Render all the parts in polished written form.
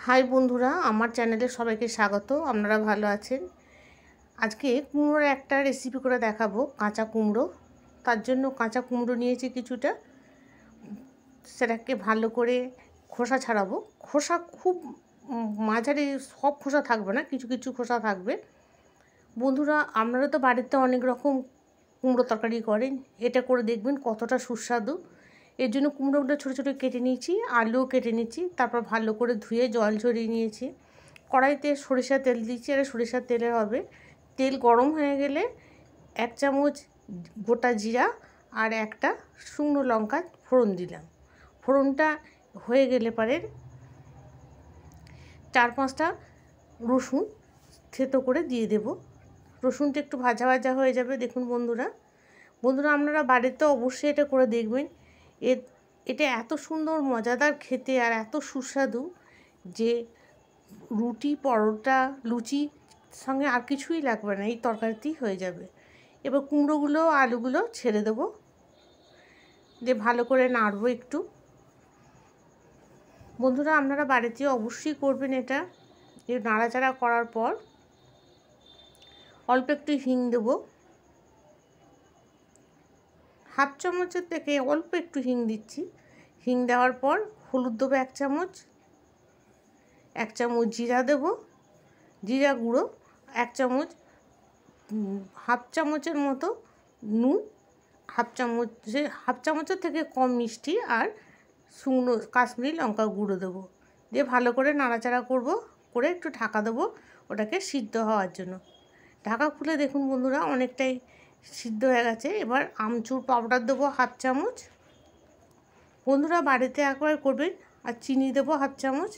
High বন্ধুরা, আমার চ্যানেলে সবাইকে স্বাগত। আপনারা ভালো আছেন? আজকে কুমড়োর একটা রেসিপি করে দেখাবো, কাঁচা কুমড়ো। তার জন্য কাঁচা কুমড়ো নিয়েছি কিছুটা, সেটাকে ভালো করে খোসা ছাড়াবো। খোসা খুব মাঝারি সব খোসা থাকবে না, কিছু কিছু খোসা থাকবে। বন্ধুরা, আপনারা তো বাড়িতে অনেক রকম কুমড়ো তরকারি করেন, এটা করে দেখবেন কতটা সুস্বাদু। এর জন্য কুমড়োগুলো ছোটো ছোটো কেটে নিয়েছি, আলুও কেটে নিয়েছি, তারপর ভালো করে ধুয়ে জল ঝরিয়ে নিয়েছি। কড়াইতে সরিষার তেল দিয়েছি, আর সরিষার তেলে হবে। তেল গরম হয়ে গেলে 1 চামচ গোটা জিরা আর একটা শুকনো লঙ্কা ফোড়ন দিলাম। ফোড়নটা হয়ে গেলে পরে 4-5টা রসুন থেতো করে দিয়ে দেব। রসুনটা একটু ভাজা ভাজা হয়ে যাবে। দেখুন বন্ধুরা, আপনারা বাড়িতে অবশ্যই এটা করে দেখবেন। এটা এত সুন্দর মজাদার খেতে আর এত সুস্বাদু যে রুটি, পরোটা, লুচি সঙ্গে আর কিছুই লাগবে না, এই তরকারিতেই হয়ে যাবে। এবার কুমড়োগুলো আলুগুলো ছেড়ে দেবো, দিয়ে ভালো করে নাড়বো একটু। বন্ধুরা, আপনারা বাড়িতে অবশ্যই করবেন এটা। এই নাড়াচাড়া করার পর অল্প একটু হিং দেবো, 1/2 চামচের থেকে অল্প একটু হিং দিচ্ছি। হিং দেওয়ার পর হলুদ দেবো 1 চামচ, 1 চামচ জিরা দেবো, জিরা গুঁড়ো 1 চামচ, 1/2 চামচের মতো নুন, 1/2 চামচের থেকে কম মিষ্টি, আর শুকনো কাশ্মীরি লঙ্কা গুঁড়ো দেবো। দিয়ে ভালো করে নাড়াচাড়া করব, করে একটু ঢাকা দেবো ওটাকে সিদ্ধ হওয়ার জন্য। ঢাকা খুলে দেখুন বন্ধুরা, অনেকটাই সিদ্ধ হয়ে গেছে। এবার আমচুর পাউডার দেবো 1/2 চামচ। বন্ধুরা, বাড়িতে একবার করবেন। আর চিনি দেবো 1/2 চামচ।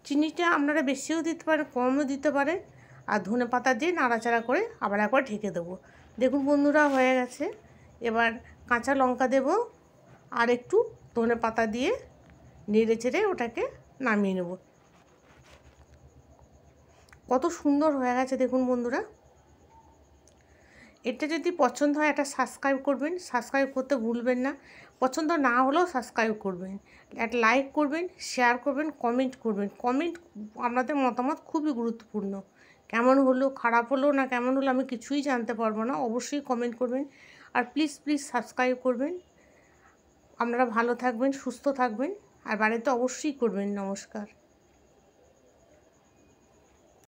চিনিটা আপনারা বেশিও দিতে পারেন, কমও দিতে পারেন। আর ধনে পাতা দিয়ে নাড়াচাড়া করে আবার একবার ঢেকে দেবো। দেখুন বন্ধুরা, হয়ে গেছে। এবার কাঁচা লঙ্কা দেব, আর একটু ধনে পাতা দিয়ে নেড়ে চেড়ে ওটাকে নামিয়ে নেব। কত সুন্দর হয়ে গেছে দেখুন বন্ধুরা। এটা যদি পছন্দ হয় একটা সাবস্ক্রাইব করবেন, সাবস্ক্রাইব করতে ভুলবেন না। পছন্দ না হলেও সাবস্ক্রাইব করবেন, একটা লাইক করবেন, শেয়ার করবেন, কমেন্ট করবেন। কমেন্ট, আপনাদের মতামত খুবই গুরুত্বপূর্ণ। কেমন হলো, খারাপ হলো না কেমন হলো আমি কিছুই জানতে পারবো না। অবশ্যই কমেন্ট করবেন, আর প্লিজ সাবস্ক্রাইব করবেন। আপনারা ভালো থাকবেন, সুস্থ থাকবেন, আর বাড়িতে অবশ্যই করবেন। নমস্কার।